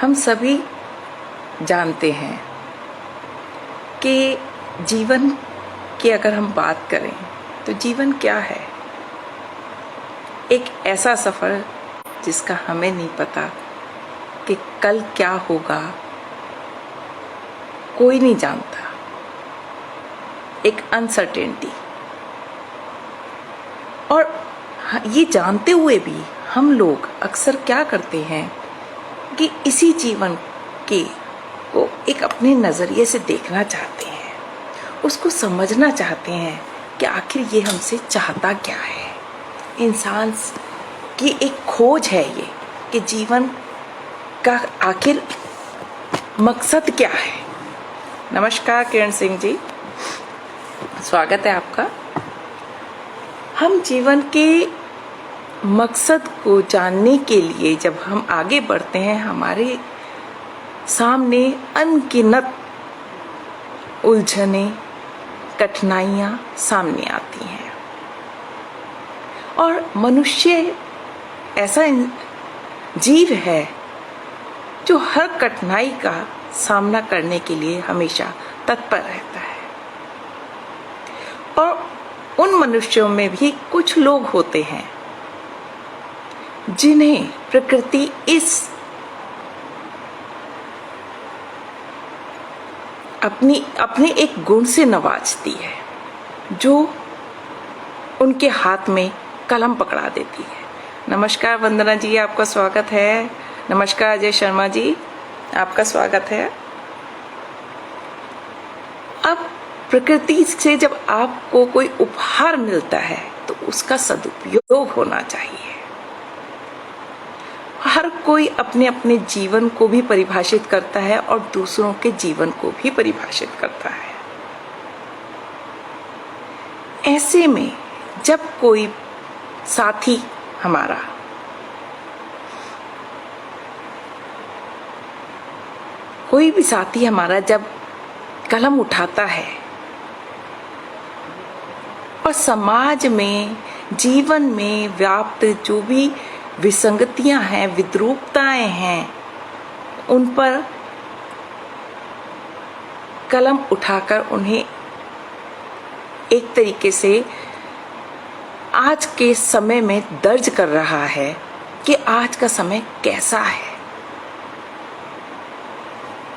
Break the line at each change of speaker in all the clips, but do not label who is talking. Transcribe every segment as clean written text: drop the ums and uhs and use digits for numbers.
हम सभी जानते हैं कि जीवन की अगर हम बात करें तो जीवन क्या है। एक ऐसा सफ़र जिसका हमें नहीं पता कि कल क्या होगा, कोई नहीं जानता। एक अनसर्टेनिटी, और ये जानते हुए भी हम लोग अक्सर क्या करते हैं कि इसी जीवन के को एक अपने नज़रिए से देखना चाहते हैं, उसको समझना चाहते हैं कि आखिर ये हमसे चाहता क्या है। इंसान की एक खोज है ये कि जीवन का आखिर मकसद क्या है। नमस्कार किरण सिंह जी, स्वागत है आपका। हम जीवन के मकसद को जानने के लिए जब हम आगे बढ़ते हैं, हमारे सामने अनगिनत उलझने, कठिनाइयाँ सामने आती हैं, और मनुष्य ऐसा जीव है जो हर कठिनाई का सामना करने के लिए हमेशा तत्पर रहता है। और उन मनुष्यों में भी कुछ लोग होते हैं जिन्हें प्रकृति अपने एक गुण से नवाजती है, जो उनके हाथ में कलम पकड़ा देती है। नमस्कार वंदना जी, आपका स्वागत है। नमस्कार अजय शर्मा जी, आपका स्वागत है। अब प्रकृति से जब आपको कोई उपहार मिलता है तो उसका सदुपयोग होना चाहिए। हर कोई अपने अपने जीवन को भी परिभाषित करता है और दूसरों के जीवन को भी परिभाषित करता है। ऐसे में जब कोई साथी हमारा जब कलम उठाता है और समाज में, जीवन में व्याप्त जो भी विसंगतियां हैं, विद्रूपताएं हैं, उन पर कलम उठाकर उन्हें एक तरीके से आज के समय में दर्ज कर रहा है कि आज का समय कैसा है।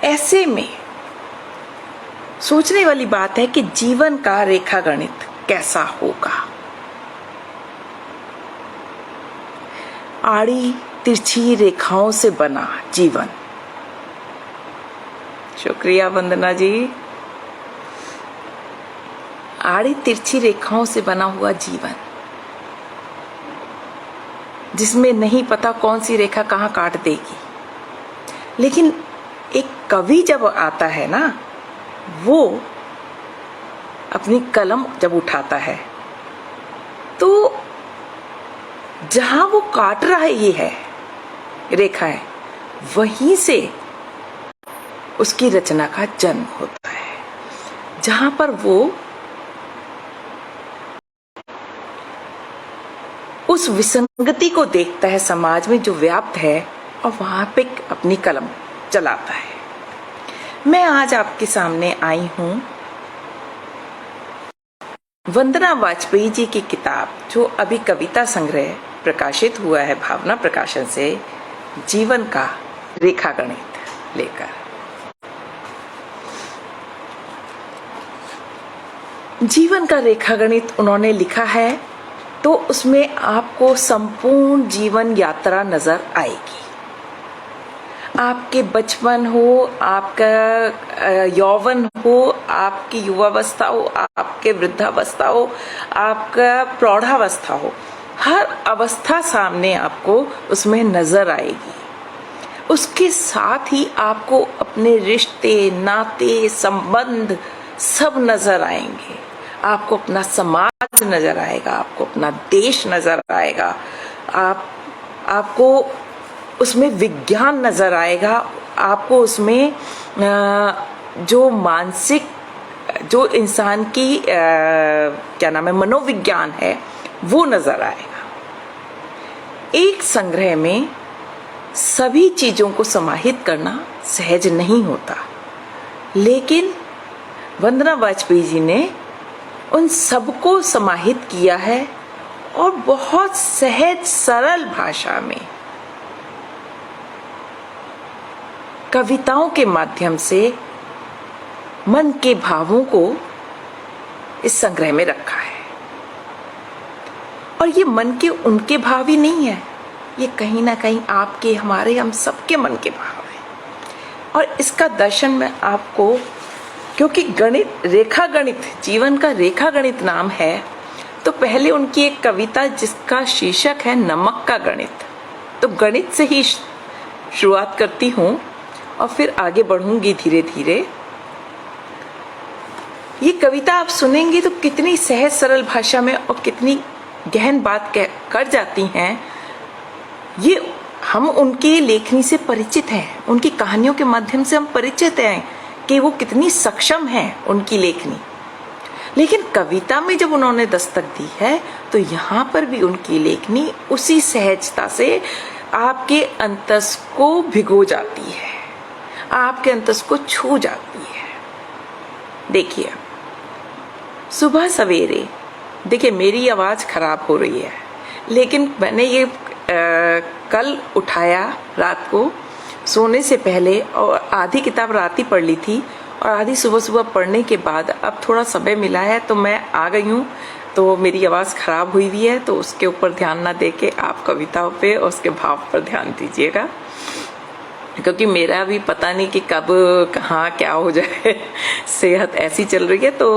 ऐसे में सोचने वाली बात है कि जीवन का रेखा गणित कैसा होगा। आड़ी तिरछी रेखाओं से बना जीवन। शुक्रिया वंदना जी। आड़ी तिरछी रेखाओं से बना हुआ जीवन, जिसमें नहीं पता कौन सी रेखा कहाँ काट देगी। लेकिन एक कवि जब आता है ना, वो अपनी कलम जब उठाता है तो जहां वो काट रहा है, ये है रेखा है, वहीं से उसकी रचना का जन्म होता है। जहां पर वो उस विसंगति को देखता है समाज में जो व्याप्त है, और वहां पे अपनी कलम चलाता है। मैं आज आपके सामने आई हूं वंदना वाजपेयी जी की किताब, जो अभी कविता संग्रह प्रकाशित हुआ है भावना प्रकाशन से, जीवन का रेखा गणित लेकर। जीवन का रेखा गणित उन्होंने लिखा है, तो उसमें आपको संपूर्ण जीवन यात्रा नजर आएगी। आपके बचपन हो, आपका यौवन हो, आपकी युवावस्था हो, आपके वृद्धावस्था हो, आपका प्रौढ़ावस्था हो, हर अवस्था सामने आपको उसमें नजर आएगी। उसके साथ ही आपको अपने रिश्ते, नाते, संबंध सब नजर आएंगे। आपको अपना समाज नजर आएगा, आपको अपना देश नजर आएगा, आपको उसमें विज्ञान नजर आएगा, आपको उसमें जो मानसिक, जो इंसान की क्या नाम है, मनोविज्ञान है, वो नजर आएगा। एक संग्रह में सभी चीजों को समाहित करना सहज नहीं होता, लेकिन वंदना वाजपेयी जी ने उन सबको समाहित किया है और बहुत सहज सरल भाषा में कविताओं के माध्यम से मन के भावों को इस संग्रह में रखा है। और ये मन के उनके भाव ही नहीं है, ये कहीं ना कहीं आपके, हमारे, हम सबके मन के भाव हैं। और इसका दर्शन मैं आपको, क्योंकि गणित, रेखा गणित, जीवन का रेखा गणित नाम है, तो पहले उनकी एक कविता जिसका शीर्षक है नमक का गणित, तो गणित से ही शुरुआत करती हूँ और फिर आगे बढ़ूंगी धीरे धीरे। ये कविता आप सुनेंगे तो कितनी सहज सरल भाषा में और कितनी गहन बात कर जाती हैं। ये हम उनकी लेखनी से परिचित हैं, उनकी कहानियों के माध्यम से हम परिचित हैं कि वो कितनी सक्षम है उनकी लेखनी। लेकिन कविता में जब उन्होंने दस्तक दी है तो यहाँ पर भी उनकी लेखनी उसी सहजता से आपके अंतस को भिगो जाती है, आपके अंतस को छू जाती है। देखिए, सुबह सवेरे, देखिए मेरी आवाज खराब हो रही है, लेकिन मैंने ये कल उठाया रात को सोने से पहले और आधी किताब रात ही पढ़ ली थी और आधी सुबह सुबह पढ़ने के बाद अब थोड़ा समय मिला है तो मैं आ गई हूँ। तो मेरी आवाज़ खराब हुई हुई है, तो उसके ऊपर ध्यान ना दे के आप कविताओं पे और उसके भाव पर ध्यान दीजिएगा, क्योंकि मेरा भी पता नहीं कि कब कहाँ क्या हो जाए। सेहत ऐसी चल रही है तो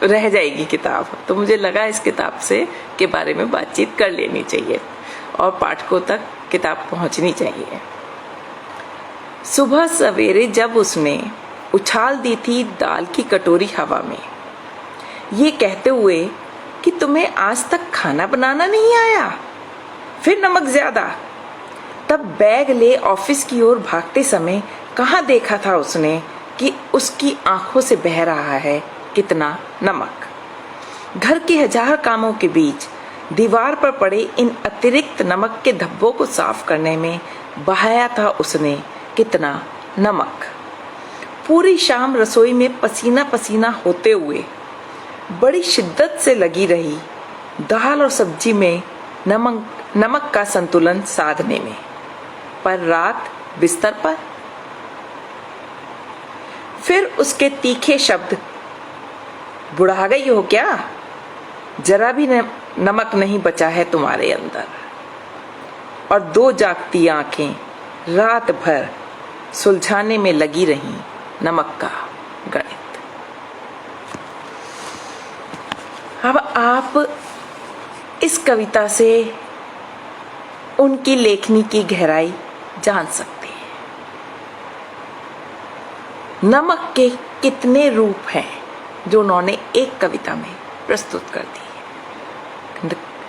रह जाएगी किताब, तो मुझे लगा इस किताब से के बारे में बातचीत कर लेनी चाहिए और पाठकों तक किताब पहुंचनी चाहिए। सुबह सवेरे जब उसने उछाल दी थी दाल की कटोरी हवा में, ये कहते हुए कि तुम्हें आज तक खाना बनाना नहीं आया, फिर नमक ज्यादा, तब बैग ले ऑफिस की ओर भागते समय कहाँ देखा था उसने कि उसकी आंखों से बह रहा है कितना नमक। घर के हजार कामों के बीच दीवार पर पड़े इन अतिरिक्त नमक के धब्बों को साफ करने में बहाया था उसने कितना नमक। पूरी शाम रसोई में पसीना पसीना होते हुए बड़ी शिद्दत से लगी रही दाल और सब्जी में नमक का संतुलन साधने में, पर रात बिस्तर पर फिर उसके तीखे शब्द, बुढ़ा गई हो क्या, जरा भी नमक नहीं बचा है तुम्हारे अंदर। और दो जागती आंखें रात भर सुलझाने में लगी रहीं नमक का गणित। अब आप इस कविता से उनकी लेखनी की गहराई जान सकते हैं। नमक के कितने रूप हैं जो उन्होंने एक कविता में प्रस्तुत कर दी है।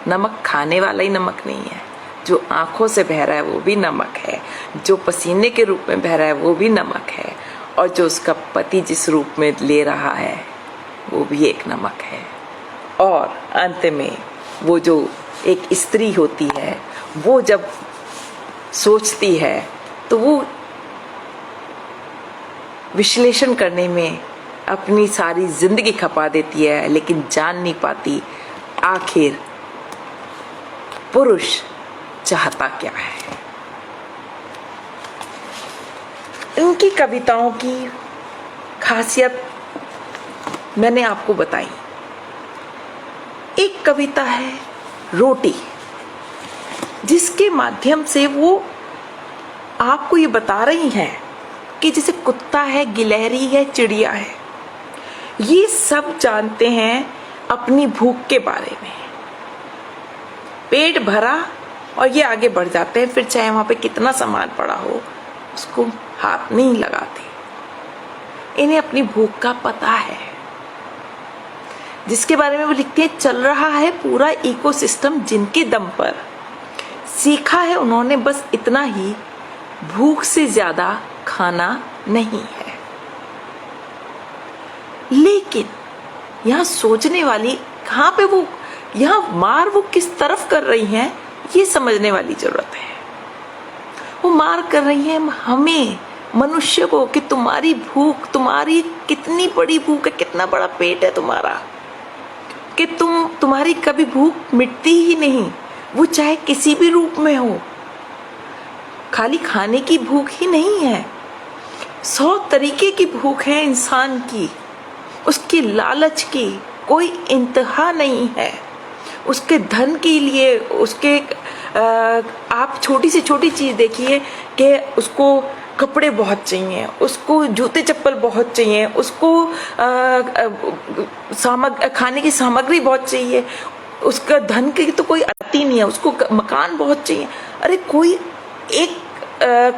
नमक खाने वाला ही नमक नहीं है, जो आंखों से बह रहा है वो भी नमक है, जो पसीने के रूप में बह रहा है वो भी नमक है, और जो उसका पति जिस रूप में ले रहा है वो भी एक नमक है। और अंत में वो जो एक स्त्री होती है, वो जब सोचती है तो वो विश्लेषण करने में अपनी सारी जिंदगी खपा देती है, लेकिन जान नहीं पाती आखिर पुरुष चाहता क्या है। इनकी कविताओं की खासियत मैंने आपको बताई। एक कविता है रोटी, जिसके माध्यम से वो आपको ये बता रही हैं कि जैसे कुत्ता है, गिलहरी है, चिड़िया है, ये सब जानते हैं अपनी भूख के बारे में। पेट भरा और ये आगे बढ़ जाते हैं, फिर चाहे वहां पे कितना सामान पड़ा हो उसको हाथ नहीं लगाते। इन्हें अपनी भूख का पता है, जिसके बारे में वो लिखते हैं, चल रहा है पूरा इकोसिस्टम जिनके दम पर, सीखा है उन्होंने बस इतना ही, भूख से ज्यादा खाना नहीं है। लेकिन यहाँ सोचने वाली कहाँ पे यहाँ मार वो किस तरफ कर रही हैं, ये समझने वाली जरूरत है। वो मार कर रही है हमें, मनुष्य को, कि तुम्हारी भूख, तुम्हारी कितनी बड़ी भूख है, कितना बड़ा पेट है तुम्हारा, कि तुम्हारी कभी भूख मिटती ही नहीं, वो चाहे किसी भी रूप में हो। खाली खाने की भूख ही नहीं है, 100 तरीके की भूख है इंसान की, उसकी लालच की कोई इंतहा नहीं है, उसके धन के लिए, उसके आप छोटी से छोटी चीज देखिए कि उसको कपड़े बहुत चाहिए, उसको जूते चप्पल बहुत चाहिए, उसको खाने की सामग्री बहुत चाहिए, उसका धन की तो कोई आती नहीं है, उसको मकान बहुत चाहिए। अरे कोई एक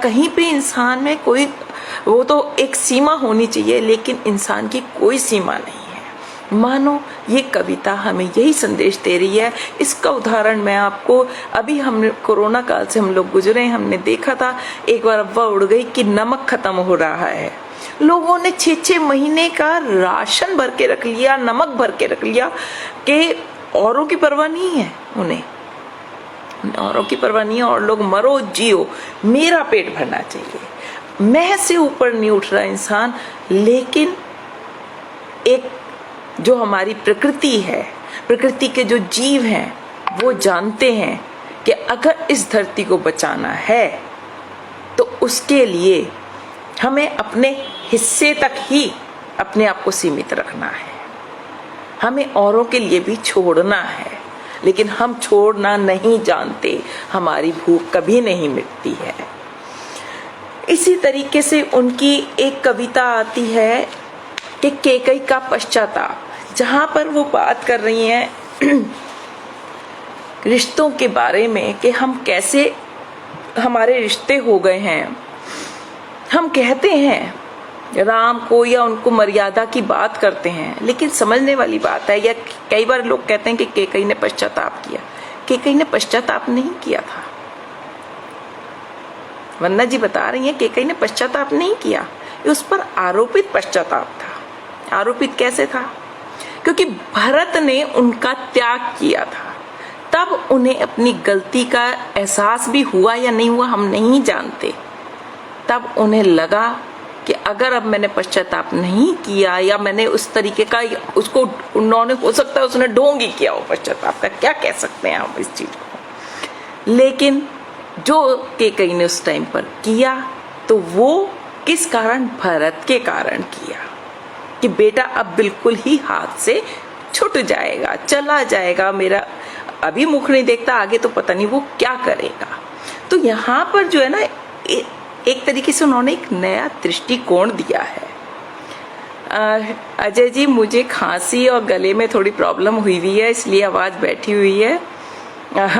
कहीं पे इंसान में कोई, वो तो एक सीमा होनी चाहिए, लेकिन इंसान की कोई सीमा नहीं है। मानो ये कविता हमें यही संदेश दे रही है। इसका उदाहरण मैं आपको, अभी हम कोरोना काल से हम लोग गुजरे, हमने देखा था एक बार अफवाह उड़ गई कि नमक खत्म हो रहा है। लोगों ने 6-6 महीने का राशन भर के रख लिया, नमक भर के रख लिया, कि औरों की परवाह नहीं है उन्हें, औरों की परवाह नहीं है, और लोग मरो जियो, मेरा पेट भरना चाहिए। मैं से ऊपर नहीं उठ रहा इंसान, लेकिन एक जो हमारी प्रकृति है, प्रकृति के जो जीव हैं वो जानते हैं कि अगर इस धरती को बचाना है तो उसके लिए हमें अपने हिस्से तक ही अपने आप को सीमित रखना है, हमें औरों के लिए भी छोड़ना है, लेकिन हम छोड़ना नहीं जानते, हमारी भूख कभी नहीं मिटती है। इसी तरीके से उनकी एक कविता आती है कि कैकई का पश्चाताप, जहां पर वो बात कर रही हैं रिश्तों के बारे में कि हम कैसे हमारे रिश्ते हो गए हैं। हम कहते हैं राम को या उनको मर्यादा की बात करते हैं, लेकिन समझने वाली बात है, या कई बार लोग कहते हैं कि कैकई ने पश्चाताप किया। कैकई ने पश्चाताप नहीं किया था, वंदना जी बता रही हैं कैकई ने पश्चाताप नहीं किया, उस पर आरोपित पश्चाताप था। आरोपित कैसे था? क्योंकि भरत ने उनका त्याग किया था, तब उन्हें अपनी गलती का एहसास भी हुआ या नहीं हुआ हम नहीं जानते। तब उन्हें लगा कि अगर अब मैंने पश्चाताप नहीं किया, या मैंने उस तरीके का, उसको उन्होंने, हो सकता है उसने ढोंग ही किया हो पश्चाताप का, क्या कह सकते हैं हम इस चीज को। लेकिन जो कैकई ने उस टाइम पर किया, तो वो किस कारण? भरत के कारण किया, कि बेटा अब बिल्कुल ही हाथ से छूट जाएगा, चला जाएगा, मेरा अभी मुख नहीं देखता, आगे तो पता नहीं वो क्या करेगा। तो यहाँ पर जो है ना, एक तरीके से उन्होंने एक नया दृष्टिकोण दिया है। अजय जी, मुझे खांसी और गले में थोड़ी प्रॉब्लम हुई हुई है, इसलिए आवाज़ बैठी हुई है।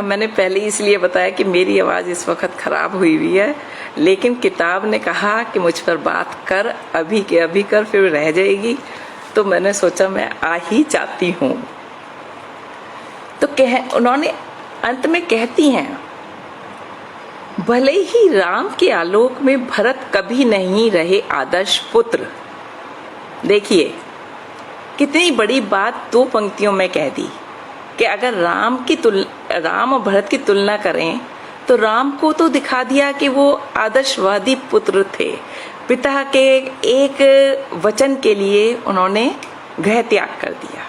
मैंने पहले इसलिए बताया कि मेरी आवाज़ इस वक्त ख़राब हुई हुई है, लेकिन किताब ने कहा कि मुझ पर बात कर, अभी के अभी कर, फिर रह जाएगी, तो मैंने सोचा मैं आ ही जाती हूँ। तो उन्होंने अंत में कहती हैं, भले ही राम के आलोक में भरत कभी नहीं रहे आदर्श पुत्र। देखिए कितनी बड़ी बात 2 पंक्तियों में कह दी, कि अगर राम और भरत की तुलना करें तो राम को तो दिखा दिया कि वो आदर्शवादी पुत्र थे, पिता के एक वचन के लिए उन्होंने गृह त्याग कर दिया।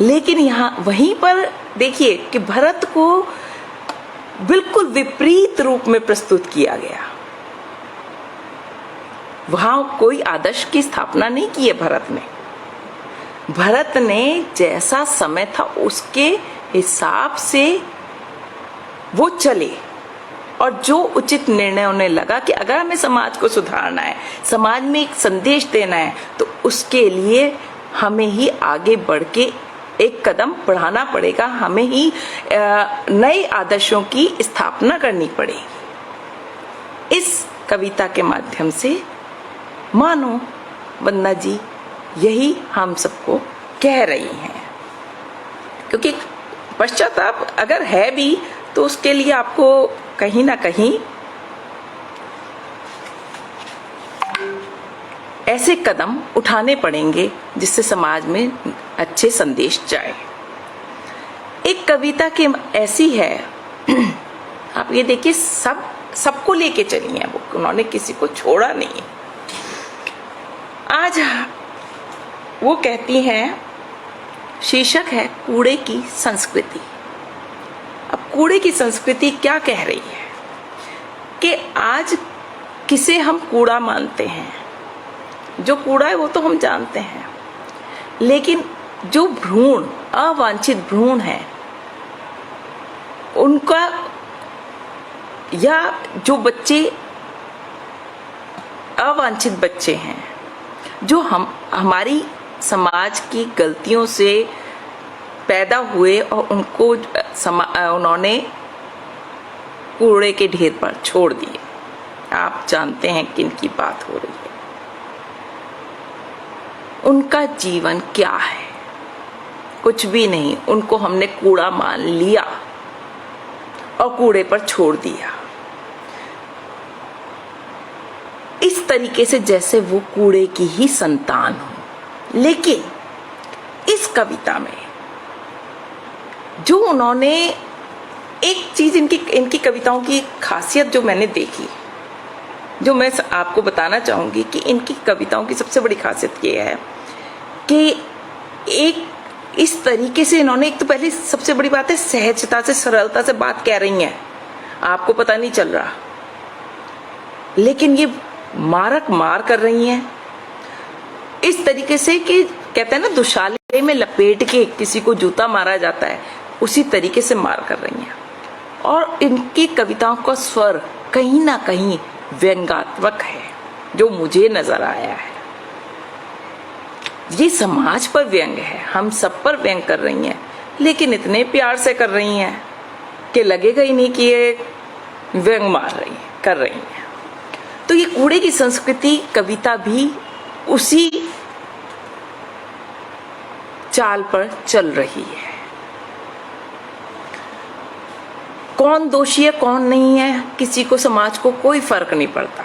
लेकिन यहाँ वहीं पर देखिए कि भरत को बिल्कुल विपरीत रूप में प्रस्तुत किया गया। वहां कोई आदर्श की स्थापना नहीं की है भरत ने। भरत ने जैसा समय था उसके हिसाब से वो चले, और जो उचित निर्णय उन्हें लगा कि अगर हमें समाज को सुधारना है, समाज में एक संदेश देना है, तो उसके लिए हमें ही आगे बढ़ के एक कदम बढ़ाना पड़ेगा, हमें ही नए आदर्शों की स्थापना करनी पड़ेगी। इस कविता के माध्यम से मानो वंदना जी यही हम सबको कह रही हैं, क्योंकि पश्चाताप अगर है भी तो उसके लिए आपको कहीं ना कहीं ऐसे कदम उठाने पड़ेंगे जिससे समाज में अच्छे संदेश जाए। एक कविता की ऐसी है, आप ये देखिए, सबको लेके चली हैं वो, उन्होंने किसी को छोड़ा नहीं। आज वो कहती हैं, शीर्षक है कूड़े की संस्कृति। अब कूड़े की संस्कृति क्या कह रही है कि आज किसे हम कूड़ा मानते हैं, जो कूड़ा है वो तो हम जानते हैं, लेकिन जो भ्रूण, अवांछित भ्रूण है उनका, या जो बच्चे अवांछित बच्चे हैं जो हमारी समाज की गलतियों से पैदा हुए और उनको उन्होंने कूड़े के ढेर पर छोड़ दिए। आप जानते हैं किन की बात हो रही है। उनका जीवन क्या है? कुछ भी नहीं, उनको हमने कूड़ा मान लिया और कूड़े पर छोड़ दिया, इस तरीके से जैसे वो कूड़े की ही संतान हो। लेकिन इस कविता में जो उन्होंने एक चीज, इनकी कविताओं की खासियत जो मैंने देखी, जो मैं आपको बताना चाहूंगी कि इनकी कविताओं की सबसे बड़ी खासियत ये है कि एक इस तरीके से इन्होंने, एक तो पहले सबसे बड़ी बात है सहजता से, सरलता से बात कह रही हैं, आपको पता नहीं चल रहा, लेकिन ये मारक मार कर रही हैं इस तरीके से कि कहते हैं ना दुशाले में लपेट के किसी को जूता मारा जाता है, उसी तरीके से मार कर रही हैं। और इनकी कविताओं का स्वर कहीं ना कहीं व्यंग्यात्मक है, जो मुझे नजर आया है। ये समाज पर व्यंग है, हम सब पर व्यंग कर रही हैं, लेकिन इतने प्यार से कर रही हैं कि लगेगा ही नहीं कि ये व्यंग मार रही है, कर रही हैं। तो ये कूड़े की संस्कृति कविता भी उसी चाल पर चल रही है। कौन दोषी है कौन नहीं है, किसी को, समाज को कोई फर्क नहीं पड़ता।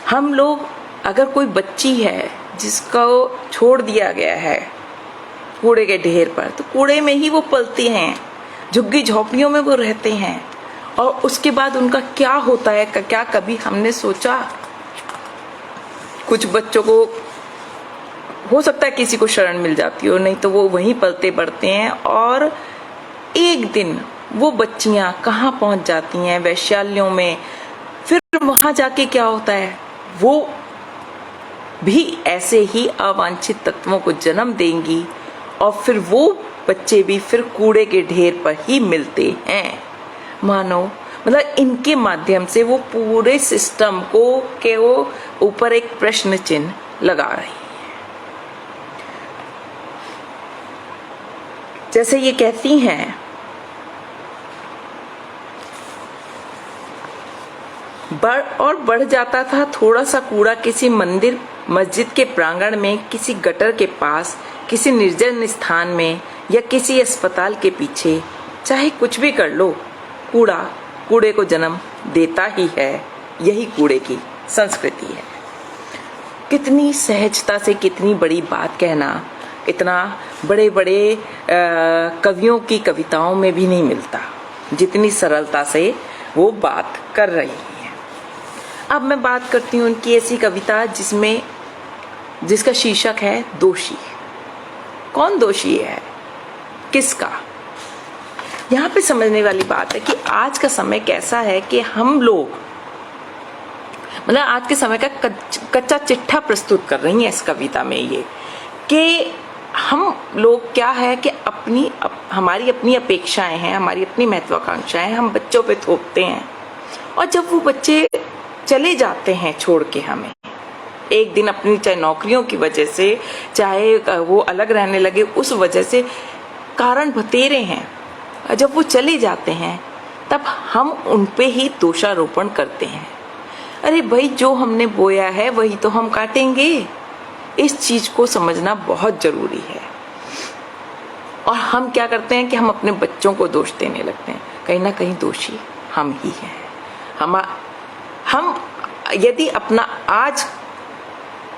हम लोग, अगर कोई बच्ची है जिसको छोड़ दिया गया है कूड़े के ढेर पर, तो कूड़े में ही वो पलती हैं, झुग्गी झोपड़ियों में वो रहते हैं, और उसके बाद उनका क्या होता है, क्या कभी हमने सोचा? कुछ बच्चों को हो सकता है किसी को शरण मिल जाती हो, नहीं तो वो वहीं पलते बढ़ते हैं, और एक दिन वो बच्चियां कहाँ पहुंच जाती हैं? वैश्यालयों में। फिर वहां जाके क्या होता है, वो भी ऐसे ही अवांछित तत्वों को जन्म देंगी, और फिर वो बच्चे भी फिर कूड़े के ढेर पर ही मिलते हैं। मानो मतलब इनके माध्यम से वो पूरे सिस्टम को के वो ऊपर एक प्रश्न चिन्ह लगा रही है। जैसे ये कहती हैं, बढ़ जाता था थोड़ा सा कूड़ा किसी मंदिर मस्जिद के प्रांगण में, किसी गटर के पास, किसी निर्जन स्थान में, या किसी अस्पताल के पीछे। चाहे कुछ भी कर लो, कूड़ा कूड़े को जन्म देता ही है। यही कूड़े की संस्कृति है। कितनी सहजता से कितनी बड़ी बात कहना, इतना बड़े बड़े कवियों की कविताओं में भी नहीं मिलता, जितनी सरलता से वो बात कर रही है। अब मैं बात करती हूँ उनकी ऐसी कविता जिसका शीर्षक है दोषी। कौन दोषी है, किसका? यहाँ पे समझने वाली बात है कि आज का समय कैसा है कि हम लोग, मतलब आज के समय का कच्चा चिट्ठा प्रस्तुत कर रही हैं इस कविता में, ये कि हम लोग क्या है कि हमारी अपनी अपेक्षाएं हैं, हमारी अपनी महत्वाकांक्षाएं हम बच्चों पे थोपते हैं, और जब वो बच्चे चले जाते हैं छोड़ के हमें, एक दिन अपनी चाहे नौकरियों की वजह से, चाहे वो अलग रहने लगे उस वजह से, कारण बतेरे हैं, जब वो चले जाते हैं तब हम उन पे ही दोषारोपण करते हैं। अरे भाई, जो हमने बोया है वही तो हम काटेंगे। इस चीज को समझना बहुत जरूरी है। और हम क्या करते हैं कि हम अपने बच्चों को दोष देने लगते हैं। कहीं ना कहीं दोषी हम ही हैं। हम यदि अपना आज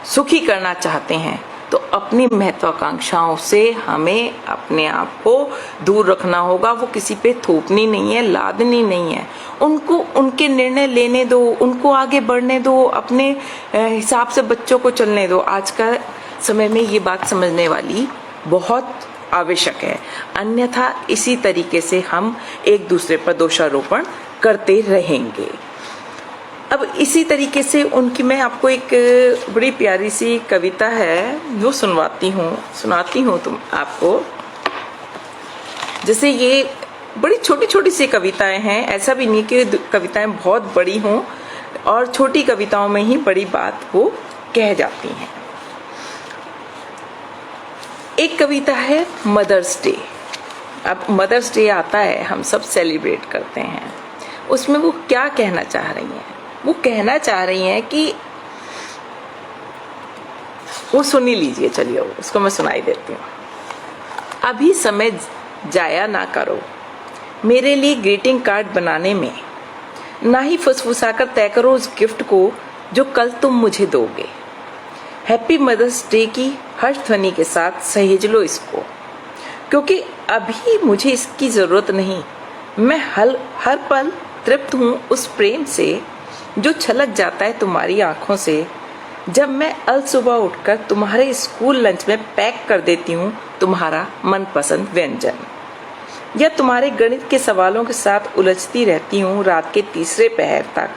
सुखी करना चाहते हैं तो अपनी महत्वाकांक्षाओं से हमें अपने आप को दूर रखना होगा। वो किसी पे थोपनी नहीं है, लादनी नहीं है, उनको उनके निर्णय लेने दो, उनको आगे बढ़ने दो, अपने हिसाब से बच्चों को चलने दो। आज का समय में ये बात समझने वाली बहुत आवश्यक है, अन्यथा इसी तरीके से हम एक दूसरे पर दोषारोपण करते रहेंगे। अब इसी तरीके से उनकी मैं आपको एक बड़ी प्यारी सी कविता है वो सुनाती हूँ तुम आपको। जैसे ये बड़ी छोटी छोटी सी कविताएं हैं, ऐसा भी नहीं कि कविताएं बहुत बड़ी हों, और छोटी कविताओं में ही बड़ी बात वो कह जाती हैं। एक कविता है मदर्स डे। अब मदर्स डे आता है, हम सब सेलिब्रेट करते हैं। उसमें वो क्या कहना चाह रही हैं? वो कहना चाह रही हैं कि वो सुन ही लीजिए, चलिए उसको मैं सुनाई देती हूँ। अभी समय जाया ना करो मेरे लिए ग्रीटिंग कार्ड बनाने में, ना ही फुसफुसाकर तय करो उस गिफ्ट को जो कल तुम मुझे दोगे। हैप्पी मदर्स डे की हर्ष ध्वनि के साथ सहेज लो इसको, क्योंकि अभी मुझे इसकी जरूरत नहीं। मैं हर पल तृप्त हूँ उस प्रेम से जो छलक जाता है तुम्हारी आंखों से, जब मैं अल सुबह उठकर तुम्हारे स्कूल लंच में पैक कर देती हूँ तुम्हारा मनपसंद व्यंजन, या तुम्हारे गणित के सवालों के साथ उलझती रहती हूँ रात के तीसरे पहर तक,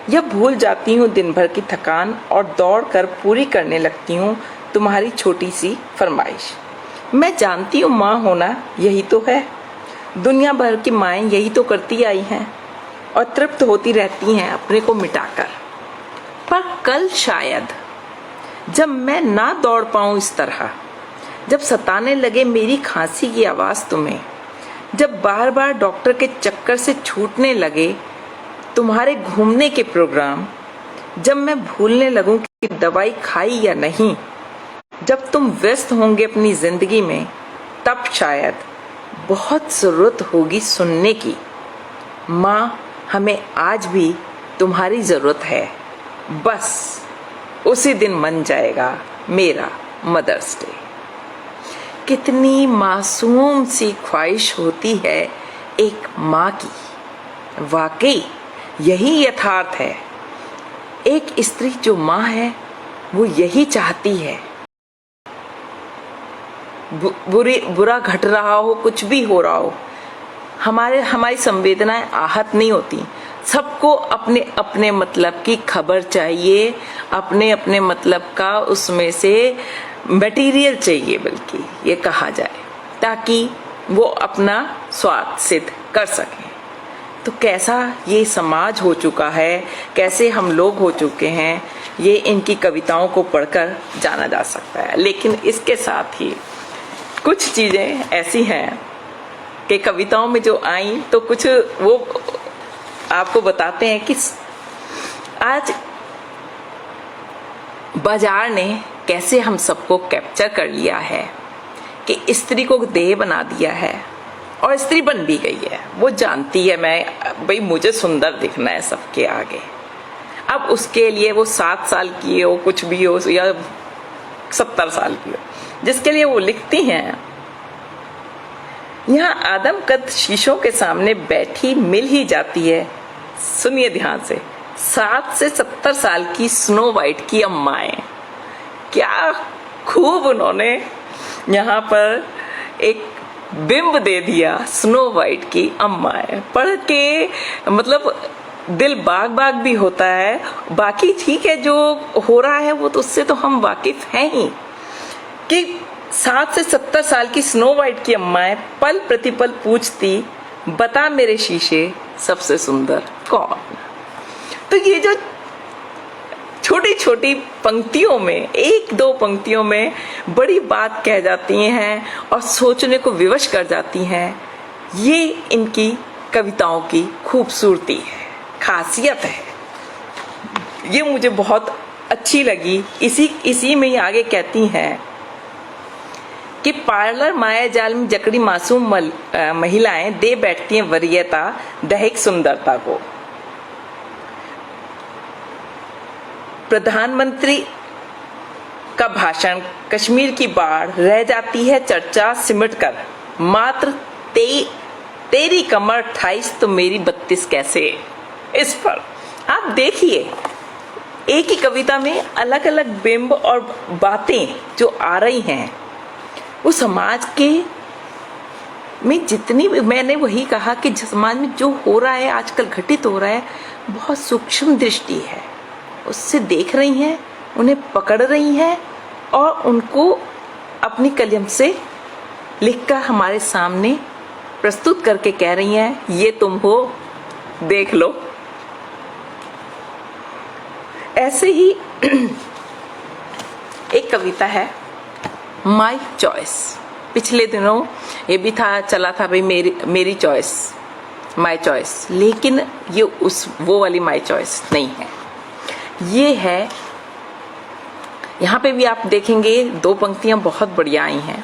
या भूल जाती हूँ दिन भर की थकान और दौड़ कर पूरी करने लगती हूँ तुम्हारी छोटी सी फरमाइश। मैं जानती हूँ माँ होना यही तो है, दुनिया भर की माएँ यही तो करती आई हैं और तृप्त होती रहती हैं अपने को मिटाकर। पर कल शायद जब मैं ना दौड़ पाऊं इस तरह, जब सताने लगे मेरी खांसी की आवाज़ तुम्हें, जब बार बार डॉक्टर के चक्कर से छूटने लगे तुम्हारे घूमने के प्रोग्राम, जब मैं भूलने लगूं कि दवाई खाई या नहीं, जब तुम व्यस्त होंगे अपनी जिंदगी में, तब शायद बहुत जरूरत होगी सुनने की। माँ, हमें आज भी तुम्हारी जरूरत है, बस उसी दिन मन जाएगा मेरा मदर्स डे। कितनी मासूम सी ख्वाहिश होती है एक माँ की, वाकई यही यथार्थ है। एक स्त्री जो माँ है वो यही चाहती है, बुरा घट रहा हो, कुछ भी हो रहा हो, हमारी संवेदनाएं आहत नहीं होती। सबको अपने अपने मतलब की खबर चाहिए, अपने अपने मतलब का उसमें से मटेरियल चाहिए, बल्कि ये कहा जाए, ताकि वो अपना स्वार्थ सिद्ध कर सकें। तो कैसा ये समाज हो चुका है, कैसे हम लोग हो चुके हैं, ये इनकी कविताओं को पढ़कर जाना जा सकता है। लेकिन इसके साथ ही कुछ चीजें ऐसी हैं कि कविताओं में जो आई, तो कुछ वो आपको बताते हैं कि आज बाजार ने कैसे हम सबको कैप्चर कर लिया है, कि स्त्री को देह बना दिया है, और स्त्री बन भी गई है। वो जानती है मैं भाई मुझे सुंदर दिखना है सबके आगे। अब उसके लिए वो 7 साल की हो, कुछ भी हो, या 70 साल की हो, जिसके लिए वो लिखती हैं, यहाँ आदम कद शीशों के सामने बैठी मिल ही जाती है, सुनिए ध्यान से, 7 से 70 साल की स्नो वाइट की अम्माएं। क्या खूब उन्होंने यहाँ पर एक बिंब दे दिया, स्नो वाइट की अम्माएं। पढ़ के मतलब दिल बाग बाग भी होता है। बाकी ठीक है, जो हो रहा है वो तो उससे तो हम वाकिफ हैं ही, कि 7 से 70 साल की स्नो वाइट की अम्माएं पल प्रतिपल पूछती, बता मेरे शीशे सबसे सुंदर कौन। तो ये जो छोटी छोटी पंक्तियों में, 1-2 पंक्तियों में बड़ी बात कह जाती हैं और सोचने को विवश कर जाती हैं, ये इनकी कविताओं की खूबसूरती है, खासियत है। ये मुझे बहुत अच्छी लगी। इसी में ही आगे कहती हैं कि पार्लर माया जाल में जकड़ी मासूम महिलाएं दे बैठती हैं वरीयता दैहिक सुंदरता को। प्रधानमंत्री का भाषण, कश्मीर की बाढ़, रह जाती है चर्चा सिमट कर, मात्र तेरी कमर 28 तो मेरी 32 कैसे। इस पर आप देखिए, एक ही कविता में अलग अलग बिंब और बातें जो आ रही हैं, वो समाज के में जितनी, मैंने वही कहा कि समाज में जो हो रहा है आजकल, घटित हो रहा है, बहुत सूक्ष्म दृष्टि है, उससे देख रही हैं, उन्हें पकड़ रही हैं और उनको अपनी कलम से लिखकर हमारे सामने प्रस्तुत करके कह रही हैं, ये तुम हो, देख लो। ऐसे ही एक कविता है माई चॉइस। पिछले दिनों ये भी था, चला था भाई मेरी चॉइस, माई चॉइस, लेकिन ये वो वाली माई चॉइस नहीं है। ये है, यहाँ पे भी आप देखेंगे 2 पंक्तियां बहुत बढ़िया आई हैं।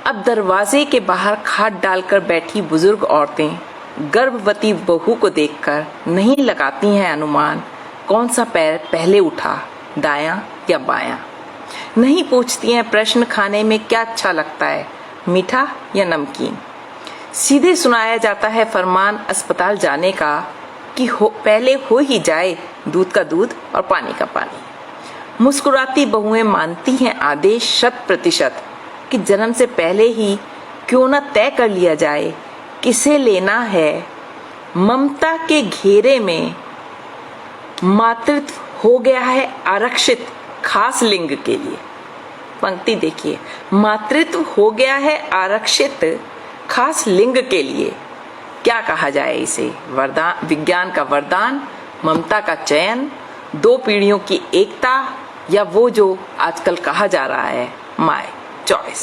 अब दरवाजे के बाहर खाट डालकर बैठी बुजुर्ग औरतें गर्भवती बहू को देखकर नहीं लगाती हैं अनुमान कौन सा पैर पहले उठा, दायां या बायां। नहीं पूछती हैं प्रश्न खाने में क्या अच्छा लगता है, मीठा या नमकीन। सीधे सुनाया जाता है फरमान अस्पताल जाने का कि पहले हो ही जाए दूध का दूध और पानी का पानी। मुस्कुराती बहुएं मानती हैं आदेश 100% कि जन्म से पहले ही क्यों न तय कर लिया जाए किसे लेना है। ममता के घेरे में मातृत्व हो गया है आरक्षित खास लिंग के लिए। पंक्ति देखिए, मातृत्व हो गया है आरक्षित खास लिंग के लिए। क्या कहा जाए इसे, वरदान, विज्ञान का वरदान, ममता का चयन, 2 पीढ़ियों की एकता, या वो जो आजकल कहा जा रहा है माय चॉइस।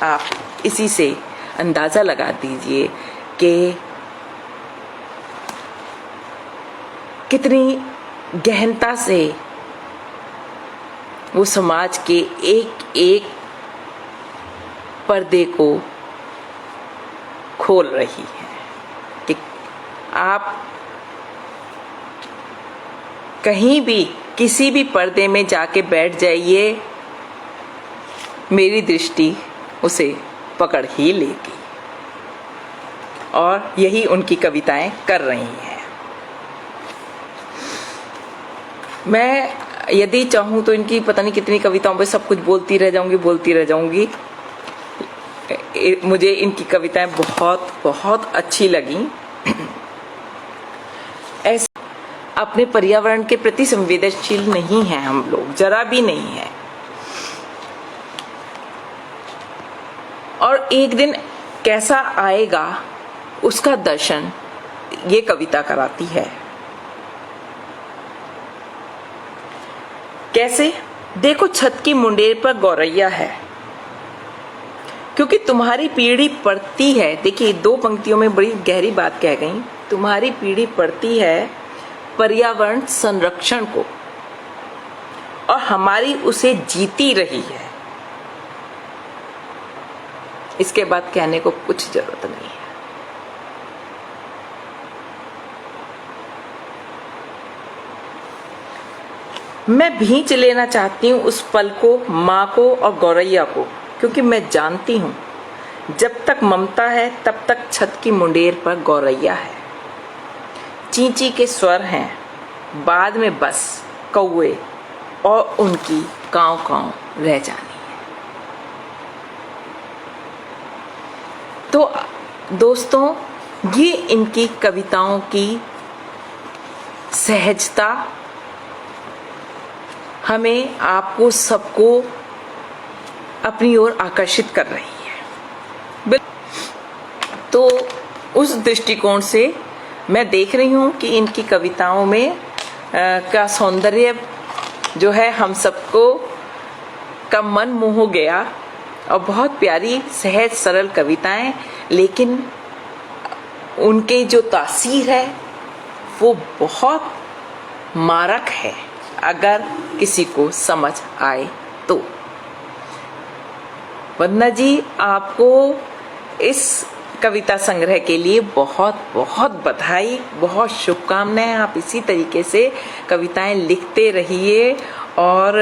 आप इसी से अंदाजा लगा दीजिए कि कितनी गहनता से वो समाज के एक एक पर्दे को खोल रही है। कि आप कहीं भी किसी भी पर्दे में जाके बैठ जाइए, मेरी दृष्टि उसे पकड़ ही लेगी, और यही उनकी कविताएं कर रही हैं। मैं यदि चाहूं तो इनकी पता नहीं कितनी कविताओं पे सब कुछ बोलती रह जाऊंगी। मुझे इनकी कविताएं बहुत बहुत अच्छी लगी। ऐसे अपने पर्यावरण के प्रति संवेदनशील नहीं हैं हम लोग, जरा भी नहीं है। और एक दिन कैसा आएगा उसका दर्शन ये कविता कराती है। कैसे? देखो छत की मुंडेर पर गौरैया है, क्योंकि तुम्हारी पीढ़ी पढ़ती है। देखिए 2 पंक्तियों में बड़ी गहरी बात कह गई। तुम्हारी पीढ़ी पढ़ती है पर्यावरण संरक्षण को, और हमारी उसे जीती रही है। इसके बाद कहने को कुछ जरूरत नहीं है। मैं भींच लेना चाहती हूँ उस पल को, माँ को और गौरैया को, क्योंकि मैं जानती हूँ जब तक ममता है तब तक छत की मुंडेर पर गौरैया है। चींची के स्वर हैं, बाद में बस कौवे और उनकी कांव कांव रह जानी है। तो दोस्तों, ये इनकी कविताओं की सहजता हमें, आपको, सबको अपनी ओर आकर्षित कर रही है। तो उस दृष्टिकोण से मैं देख रही हूँ कि इनकी कविताओं में का सौंदर्य जो है हम सबको का मन मोह गया, और बहुत प्यारी सहज सरल कविताएं, लेकिन उनके जो तासीर है वो बहुत मारक है अगर किसी को समझ आए तो। वंदना जी, आपको इस कविता संग्रह के लिए बहुत बहुत बधाई, बहुत शुभकामनाएं। आप इसी तरीके से कविताएं लिखते रहिए और